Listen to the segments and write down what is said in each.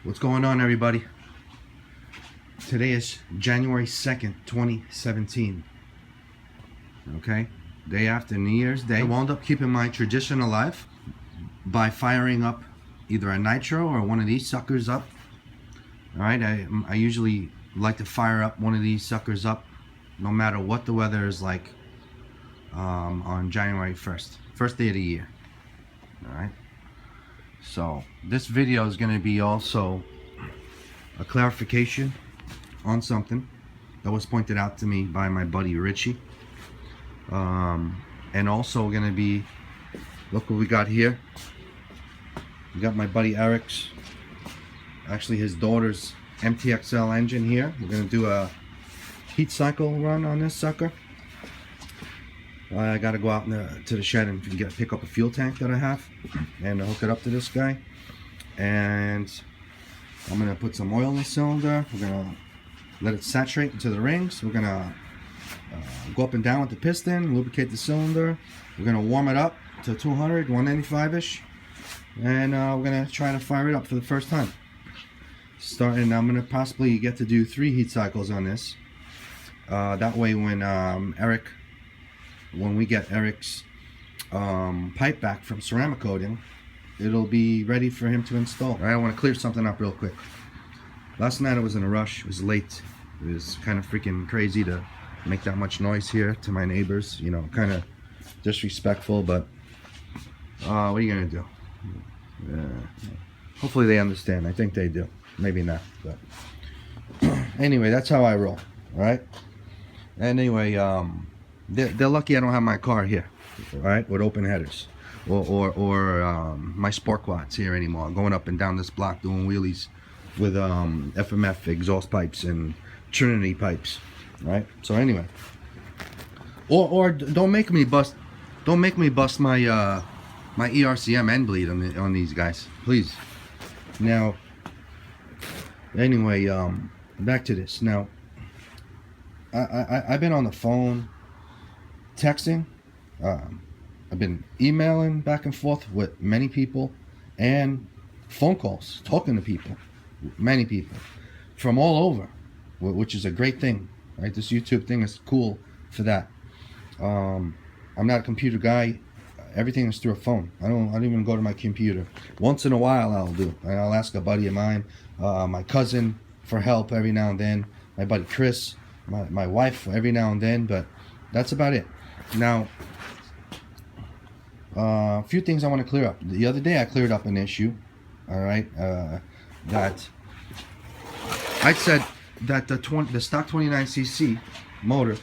What's going on, everybody? Today is January 2nd, 2017. Okay? Day after New Year's Day. I wound up keeping my tradition alive by firing up either a nitro or one of these suckers up. Alright? I usually like to fire up one of these suckers up no matter what the weather is like on January 1st. First day of the year. Alright? So this video is going to be also a clarification on something that was pointed out to me by my buddy Richie, and also going to be, look what we got here. We got my buddy Eric's, actually his daughter's MTXL engine here. We're going to do a heat cycle run on this sucker. I got to go out to the shed and pick up a fuel tank that I have and hook it up to this guy. And I'm going to put some oil in the cylinder. We're going to let it saturate into the rings. We're going to go up and down with the piston, lubricate the cylinder. We're going to warm it up to 200, 195-ish. And we're going to try to fire it up for the first time. I'm going to possibly get to do 3 heat cycles on this. That way when we get Eric's pipe back from ceramic coating, it'll be ready for him to install. Alright, I want to clear something up real quick. Last night I was in a rush. It was late. It was kind of freaking crazy to make that much noise here to my neighbors. You know, kind of disrespectful, but what are you gonna do? Hopefully they understand. I think they do. Maybe not, but anyway, that's how I roll. Alright? Anyway, they're lucky I don't have my car here, all right, with open headers, or my sport quads here anymore, going up and down this block doing wheelies with FMF exhaust pipes and Trinity pipes, right? So anyway, or don't make me bust my my ERCM end bleed on these guys, please. Now, anyway, back to this. Now, I've been on the phone, texting, I've been emailing back and forth with many people, and phone calls, talking to people, many people from all over, which is a great thing, right? This YouTube thing is cool for that. I'm not a computer guy. Everything is through a phone. I don't even go to my computer. Once in a while I'll do. I'll ask a buddy of mine, my cousin, for help every now and then, my buddy Chris, my wife every now and then, but that's about it. Now, a few things I want to clear up. The other day I cleared up an issue, alright, that I said that the stock 29cc motor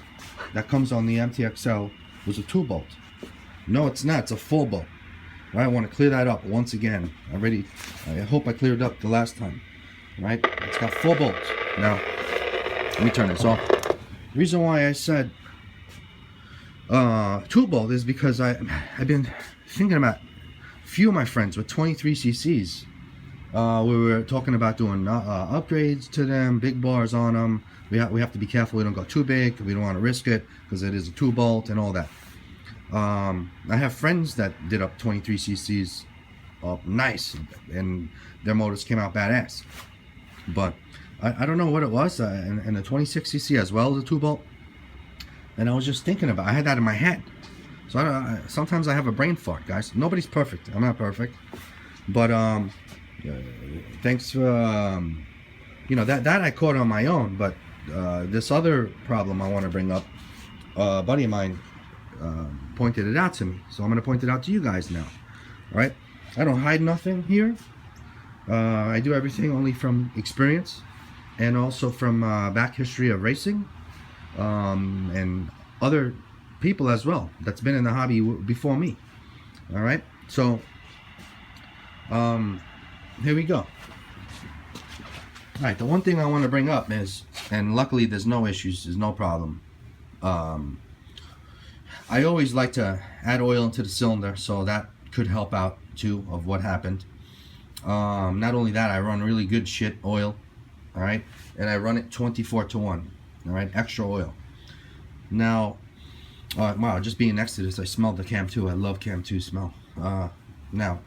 that comes on the MTXL was a 2-bolt. No, it's not. It's a 4-bolt. Right? I want to clear that up once again. I hope I cleared up the last time. Right? It's got 4 bolts. Now, let me turn this off. The reason why I said 2-bolt is because I've been thinking about a few of my friends with 23cc's. We were talking about doing upgrades to them, big bars on them. We have to be careful we don't go too big. We don't want to risk it because it is a 2-bolt and all that. I have friends that did up 23cc's up nice, and their motors came out badass. But I don't know what it was, and the 26cc as well as a 2-bolt. And I was just thinking about it. I had that in my head. So sometimes I have a brain fart, guys. Nobody's perfect. I'm not perfect. But thanks for, that I caught on my own. But this other problem I want to bring up, a buddy of mine pointed it out to me. So I'm going to point it out to you guys now. All right? I don't hide nothing here. I do everything only from experience and also from back history of racing. And other people as well that's been in the hobby before me. All right, so here we go. All right, the one thing I want to bring up is, and luckily there's no issues, there's no problem. I always like to add oil into the cylinder, so that could help out too of what happened. Not only that, I run really good shit oil. All right, and I run it 24-1. All right, extra oil. Now, wow, just being next to this, I smelled the Cam 2. I love Cam 2 smell. Now,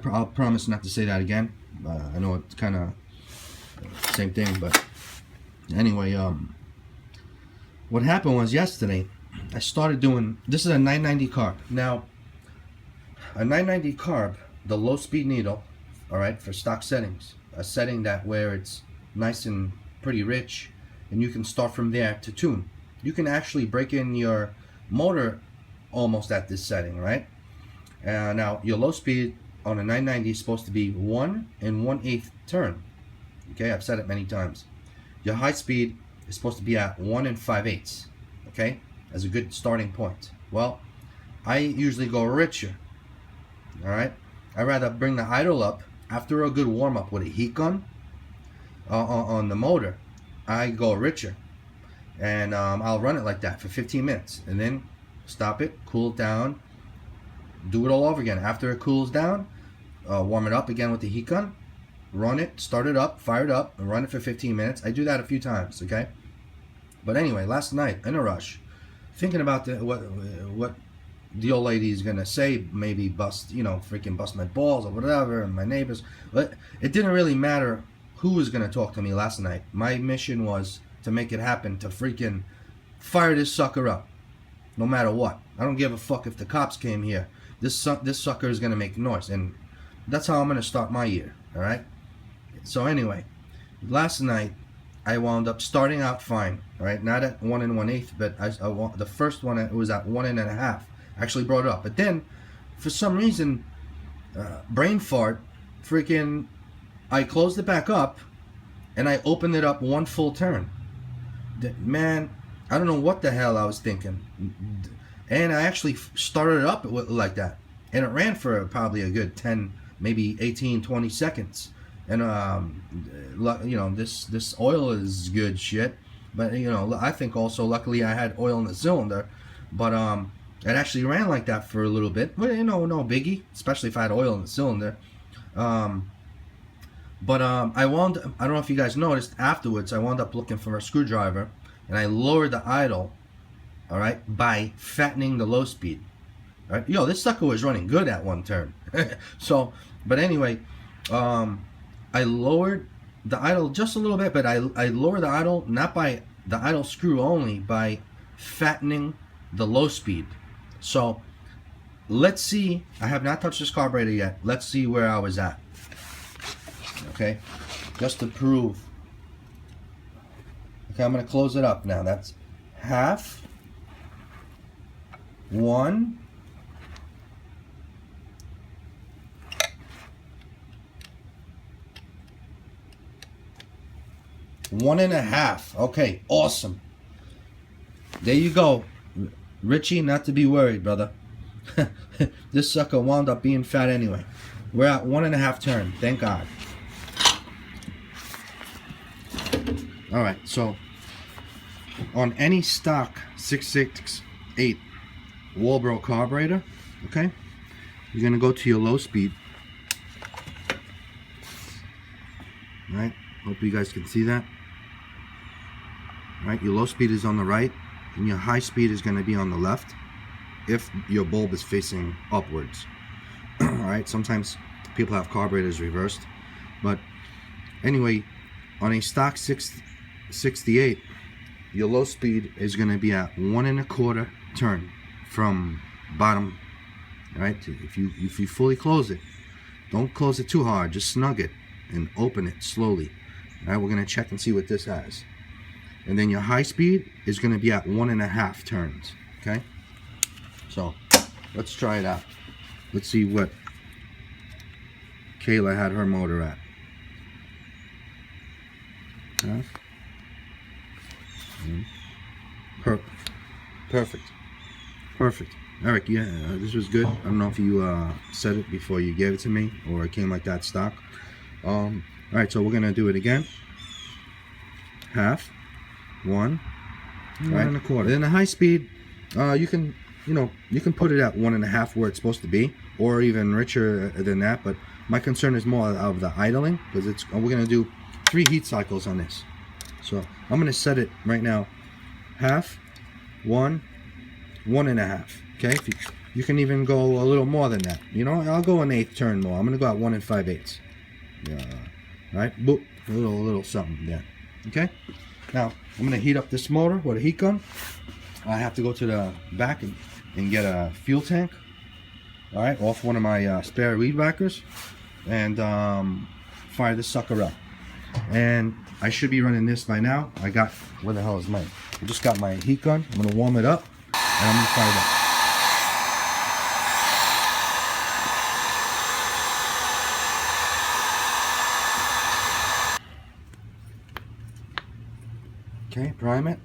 I'll promise not to say that again. I know it's kind of same thing, but anyway, what happened was yesterday I started doing, this is a 990 carb. Now, a 990 carb, the low speed needle, all right, for stock settings, a setting that where it's nice and pretty rich, and you can start from there to tune. You can actually break in your motor almost at this setting, right? Now your low speed on a 990 is supposed to be 1 1/8 turn. Okay, I've said it many times. Your high speed is supposed to be at 1 5/8. Okay, as a good starting point. Well, I usually go richer. All right, I rather bring the idle up after a good warm up with a heat gun on the motor. I go richer, and I'll run it like that for 15 minutes, and then stop it, cool it down, do it all over again. After it cools down, warm it up again with the heat gun, run it, start it up, fire it up, and run it for 15 minutes. I do that a few times, okay? But anyway, last night in a rush, thinking about what the old lady is gonna say, maybe freaking bust my balls or whatever, and my neighbors. But it didn't really matter who was gonna talk to me last night. My mission was to make it happen, to freaking fire this sucker up, no matter what. I don't give a fuck if the cops came here. This sucker is gonna make noise, and that's how I'm gonna start my year. All right. So anyway, last night I wound up starting out fine. All right, not at 1 1/8, but the first one it was at 1 1/2. Actually brought it up, but then for some reason, brain fart, freaking, I closed it back up, and I opened it up 1 full turn. Man, I don't know what the hell I was thinking, and I actually started it up like that, and it ran for probably a good 10, maybe 18, 20 seconds. And this oil is good shit, but I think also luckily I had oil in the cylinder, but it actually ran like that for a little bit. But no biggie, especially if I had oil in the cylinder. But I don't know if you guys noticed, afterwards I wound up looking for a screwdriver, and I lowered the idle, all right, by fattening the low speed. All right, this sucker was running good at 1 turn. So, but anyway, I lowered the idle just a little bit, but I lowered the idle not by the idle screw only, by fattening the low speed. So let's see. I have not touched this carburetor yet. Let's see where I was at. Okay, just to prove. Okay, I'm going to close it up now. That's 1/2, 1, 1 1/2. Okay, awesome. There you go. Richie, not to be worried, brother. This sucker wound up being fat anyway. We're at 1 1/2 turn. Thank God. Alright, so on any stock 668 Walbro carburetor, okay, you're going to go to your low speed. Alright, hope you guys can see that. Alright, your low speed is on the right, and your high speed is going to be on the left if your bulb is facing upwards. Alright, sometimes people have carburetors reversed, but anyway, on a stock 668, your low speed is going to be at 1 1/4 turn from bottom. Alright, if you fully close it, don't close it too hard, just snug it and open it slowly. Alright, we're going to check and see what this has. And then your high speed is going to be at 1 1/2 turns. Okay, so let's try it out. Let's see what Kayla had her motor at. Perfect. Eric, yeah, this was good. I don't know if you said it before you gave it to me, or it came like that stock. All right, so we're gonna do it again. 1/2, 1, 1 1/4. Then the high speed, you can put it at 1 1/2 where it's supposed to be, or even richer than that. But my concern is more of the idling, because we're gonna do 3 heat cycles on this. So I'm gonna set it right now. 1/2, 1, 1 1/2. Okay, you can even go a little more than that. I'll go an 1/8 turn more. I'm gonna go at 1 5/8. Right? Boop. A little something there. Okay? Now, I'm going to heat up this motor with a heat gun. I have to go to the back and get a fuel tank. Alright, off one of my spare weed whackers. And fire this sucker up. And I should be running this by now. I got, where the hell is mine? I just got my heat gun. I'm going to warm it up. And I'm going to fire it up. Okay, prime it.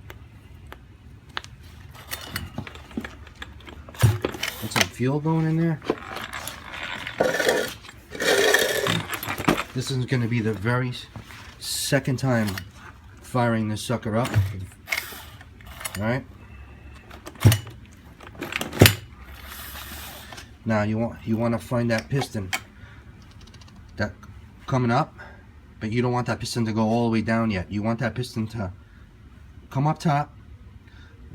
Get some fuel going in there. This is going to be the very second time firing this sucker up. Alright. Now you want to find that piston that coming up, but you don't want that piston to go all the way down yet. You want that piston to come up top,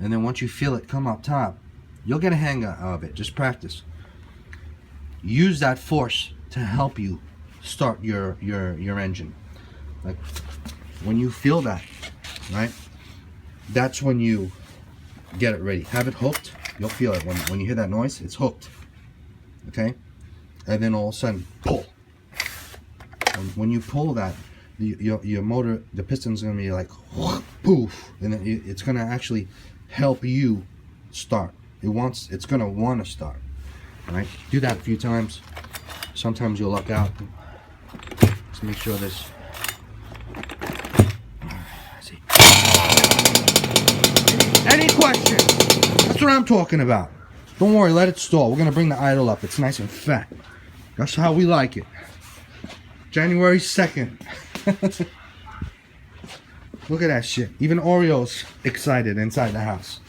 and then once you feel it come up top, you'll get a hang of it. Just practice. Use that force to help you start your engine. Like when you feel that, right? That's when you get it ready. Have it hooked. You'll feel it when you hear that noise. It's hooked. Okay, and then all of a sudden pull. And when you pull that, your motor, the piston's gonna be like poof, and then it's gonna actually help you start. It's gonna want to start. All right, do that a few times. Sometimes you'll luck out. Let's make sure this. See. Any questions? That's what I'm talking about. Don't worry, let it stall. We're gonna bring the idle up. It's nice and fat. That's how we like it. January 2nd. Look at that shit. Even Oreo's excited inside the house.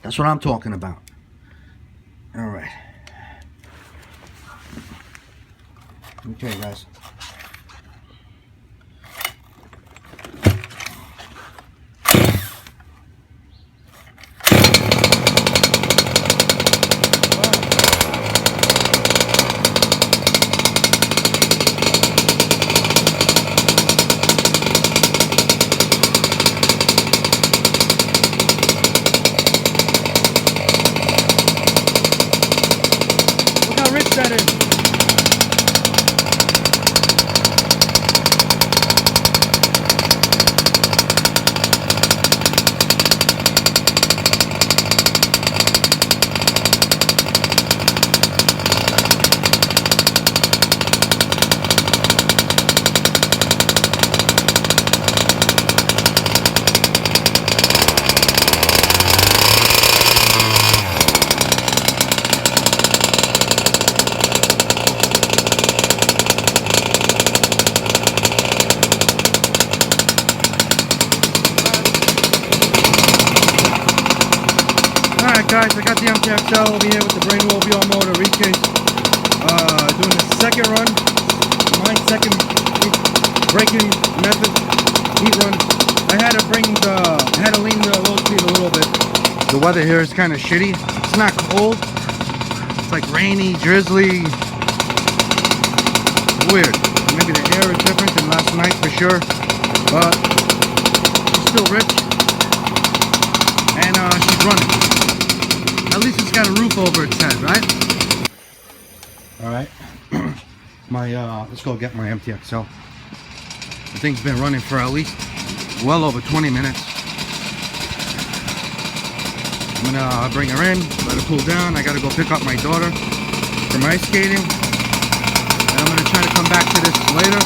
That's what I'm talking about. All right. Okay, guys. That is. Guys, I got the MTXL over here with the brain wheel BR motor recase. Doing the second run, my second braking method heat run. I had to lean the low speed a little bit. The weather here is kind of shitty. It's not cold. It's like rainy, drizzly. Weird. Maybe the air is different than last night for sure, but she's still rich, and she's running. At least it's got a roof over its head, right? Alright. Let's go get my MTXL. The thing's been running for at least well over 20 minutes. I'm gonna bring her in, let her cool down. I gotta go pick up my daughter from ice skating. And I'm gonna try to come back to this later.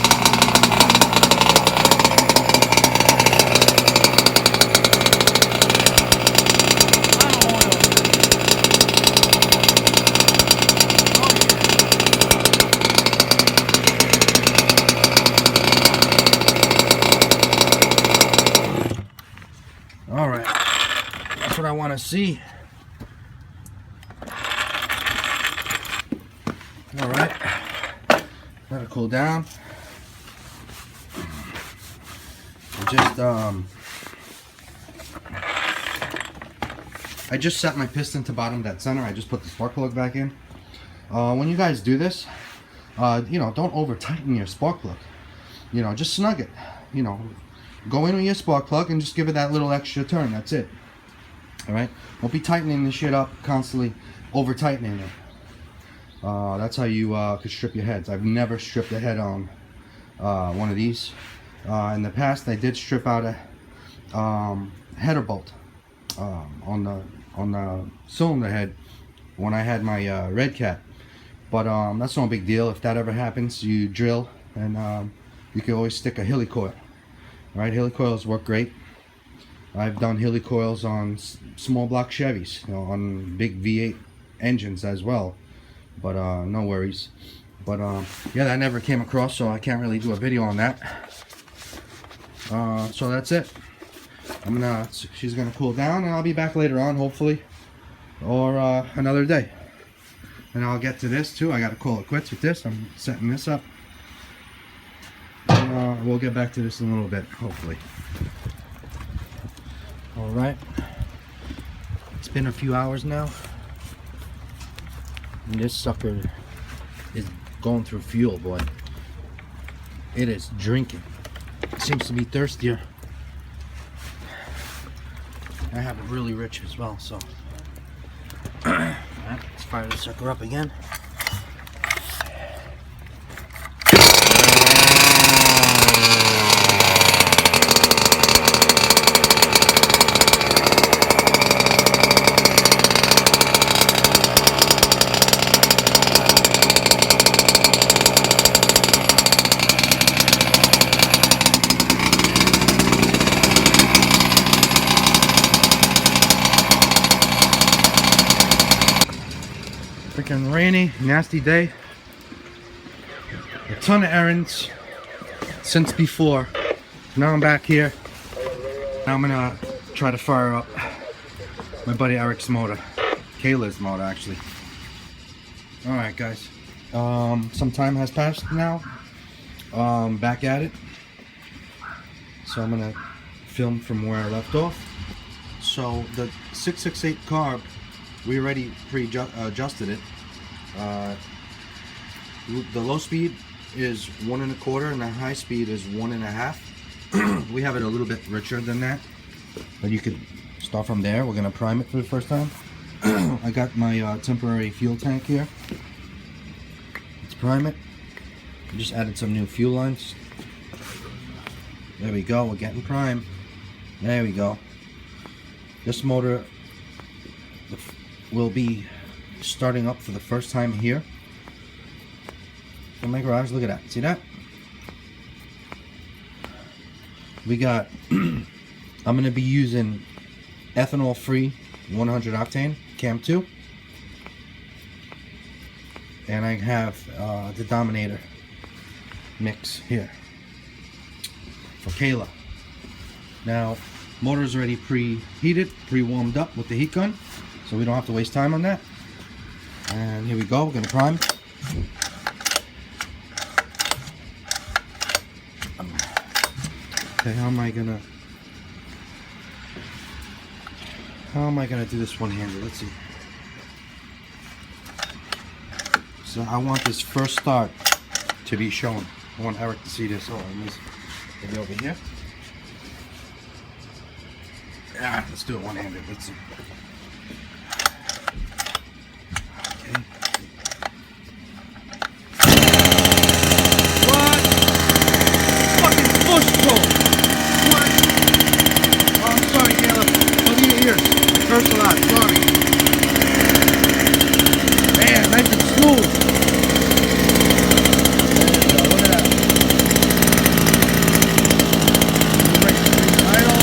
Alright, that's what I want to see. Alright, let it cool down. I just set my piston to bottom dead center. I just put the spark plug back in. When you guys do this, don't over tighten your spark plug. Just snug it. Go in with your spark plug and just give it that little extra turn. That's it. All right. Don't be tightening the shit up constantly, over tightening it. That's how you could strip your heads. I've never stripped a head on one of these. In the past, I did strip out a header bolt on the cylinder head when I had my Red Cat. But that's no big deal. If that ever happens, you drill, and you can always stick a helicoil. All right, helicoils work great. I've done helicoils on small block Chevys, on big V8 engines as well. But no worries. But yeah, that never came across, so I can't really do a video on that. So that's it. She's gonna cool down, and I'll be back later on, hopefully, or another day. And I'll get to this too. I gotta call it quits with this. I'm setting this up. And, we'll get back to this in a little bit, hopefully. All right. It's been a few hours now, and this sucker is going through fuel, boy. It is drinking. It seems to be thirstier. I have it really rich as well, so alright, let's fire the sucker up again. Freaking rainy, nasty day. A ton of errands since before. Now I'm back here. Now I'm gonna try to fire up my buddy Eric's motor. Kaylas motor, actually. Alright guys. Some time has passed now. Back at it. So I'm gonna film from where I left off. So the 668 carb, we already pre-adjusted it. The low speed is 1 1/4 and the high speed is 1 1/2. We have it a little bit richer than that, but you could start from there. We're gonna prime it for the first time. I got my temporary fuel tank here. Let's prime it. I just added some new fuel lines. There we go. We're getting prime. There we go. This motor will be starting up for the first time here in my garage. Look at that. See that? We got I'm going to be using ethanol free 100 octane cam 2, and I have the Dominator mix here for Kayla. Now motor is already preheated, pre-warmed up with the heat gun, so we don't have to waste time on that. And here we go, we're going to prime. Okay, how am I gonna do this one-handed? Let's see. So I want this first start to be shown. I want Eric to see this. Oh, maybe over here. Yeah, let's do it one-handed. Let's see. Okay. What? Fucking push pull. What? Oh, I'm sorry, Caleb. Look at your ears. It hurts a lot. Sorry. Man, nice and smooth. Look at that. Break the thing idle.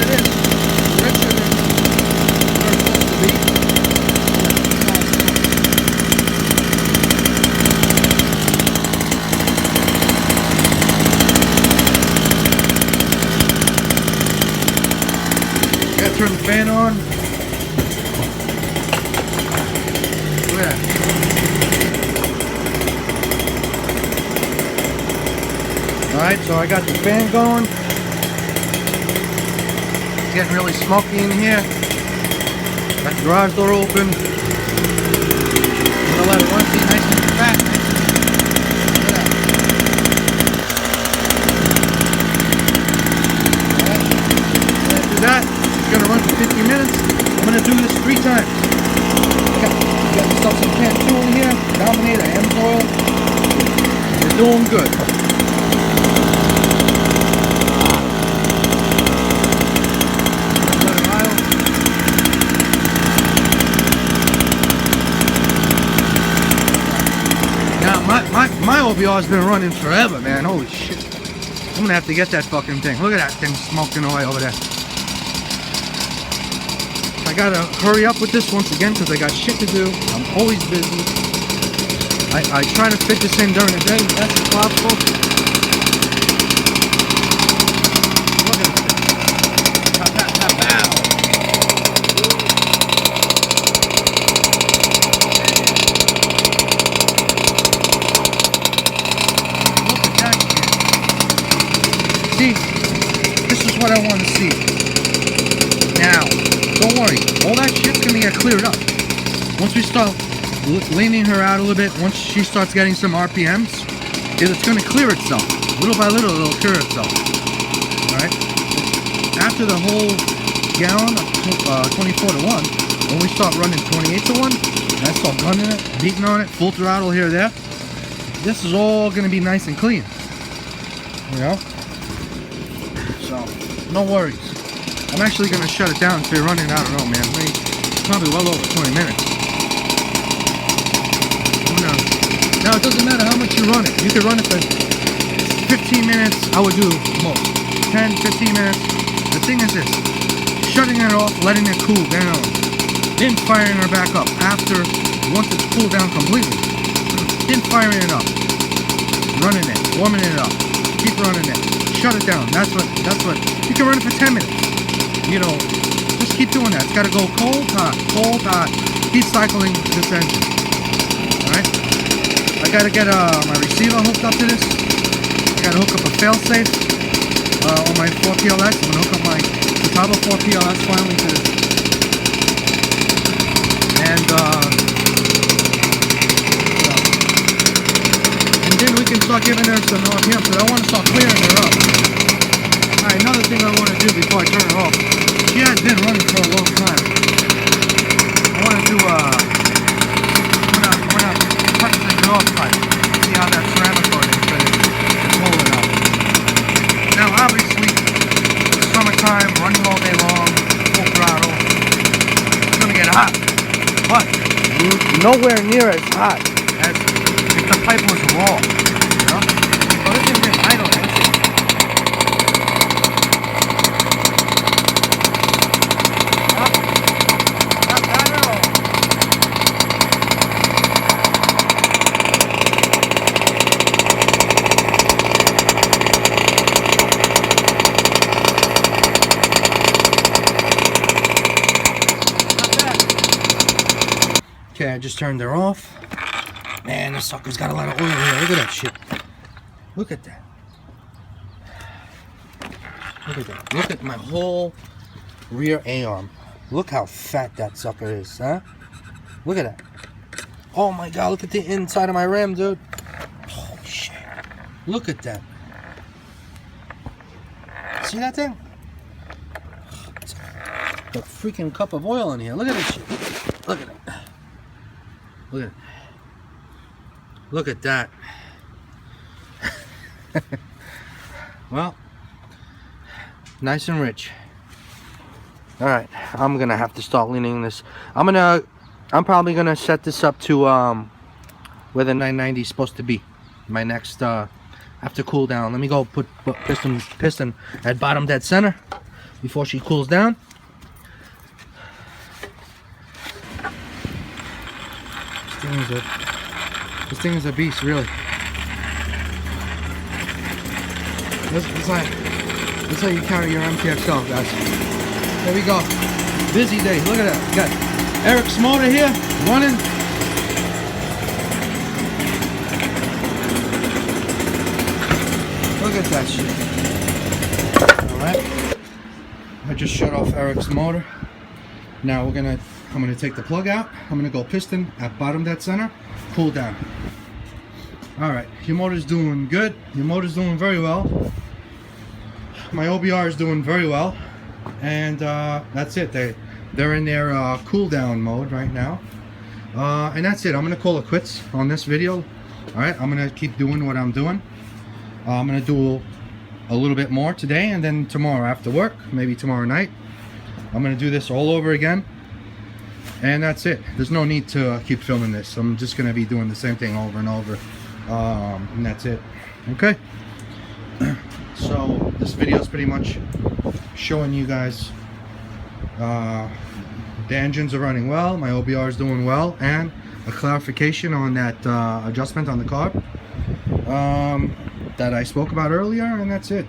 It is richer than where it's supposed to be. Gotta turn the fan on. Look at that. Alright, so I got the fan going. It's getting really smoky in here. Got the garage door open. doing good. Now my OBR's been running forever, man. Holy shit. I'm gonna have to get that fucking thing. Look at that thing smoking away over there. I gotta hurry up with this once again because I got shit to do. I'm always busy. I try to fit this in during the day as best as possible. Look at this. Pow, pow, pow, pow. Look at that shit. See, this is what I want to see. Now, don't worry, all that shit's gonna get cleared up. Once we start leaning her out a little bit, once she starts getting some RPMs, it's gonna clear itself. Little by little, it'll clear itself. Alright? After the whole gallon of 24 to 1, when we start running 28 to 1, and I start gunning it, beating on it, full throttle here or there, this is all gonna be nice and clean. You know? So, no worries. I'm actually going to shut it down if you're running, I don't know, man, maybe, probably well over 20 minutes. Now, it doesn't matter how much you run it. You can run it for 15 minutes, I would do most. 10, 15 minutes. The thing is this, shutting it off, letting it cool down, then firing her back up after, once it's cooled down completely, then firing it up, running it, warming it up, keep running it, shut it down. That's what, you can run it for 10 minutes. You know, just keep doing that. It's got to go cold, hot, keep cycling this engine. Alright? I got to get my receiver hooked up to this. I got to hook up a failsafe on my 4PLS. I'm going to hook up my Catawba 4PLS finally to this. And then we can start giving her some RPM. So I want to start clearing her up. Alright, another thing I want to do before I turn it off. She has been running for a long time. I want to do I'm gonna touch the jaw pipe. See how that ceramic coating is holding up. Now obviously, it's summertime, running all day long, full throttle. It's gonna get hot. But nowhere near as hot as if the pipe was raw. You know? So this is just idle. Okay, I just turned her off. Man, this sucker's got a lot of oil here. Look at that shit. Look at that. Look at that. Look at my whole rear A-arm. Look how fat that sucker is, huh? Look at that. Oh my god, look at the inside of my rim, dude. Holy shit. Look at that. See that thing? It's a freaking cup of oil in here. Look at this shit. Look at it. Look at it. Look at that. Well, nice and rich. Alright, I'm gonna have to start leaning this. I'm probably gonna set this up to where the 990 is supposed to be. My next after cool down. Let me go put piston at bottom dead center before she cools down. This thing is a beast, really. This is how you carry your MTXL, guys. There we go. Busy day. Look at that. We got Eric's motor here running. Look at that shit. Alright. I just shut off Eric's motor. Now I'm gonna take the plug out. I'm gonna go piston at bottom dead center. Cool down. Alright, your motor's doing good. Your motor's doing very well. My OBR is doing very well. And that's it. They're in their cool down mode right now. And that's it. I'm gonna call it quits on this video. All right, I'm gonna keep doing what I'm doing. I'm gonna do a little bit more today, and then tomorrow after work, maybe tomorrow night, I'm gonna do this all over again. And that's it. There's no need to keep filming this. I'm just gonna be doing the same thing over and over, and that's it. Okay. So this video is pretty much showing you guys the engines are running well, my OBR is doing well, and a clarification on that adjustment on the carb that I spoke about earlier, and that's it.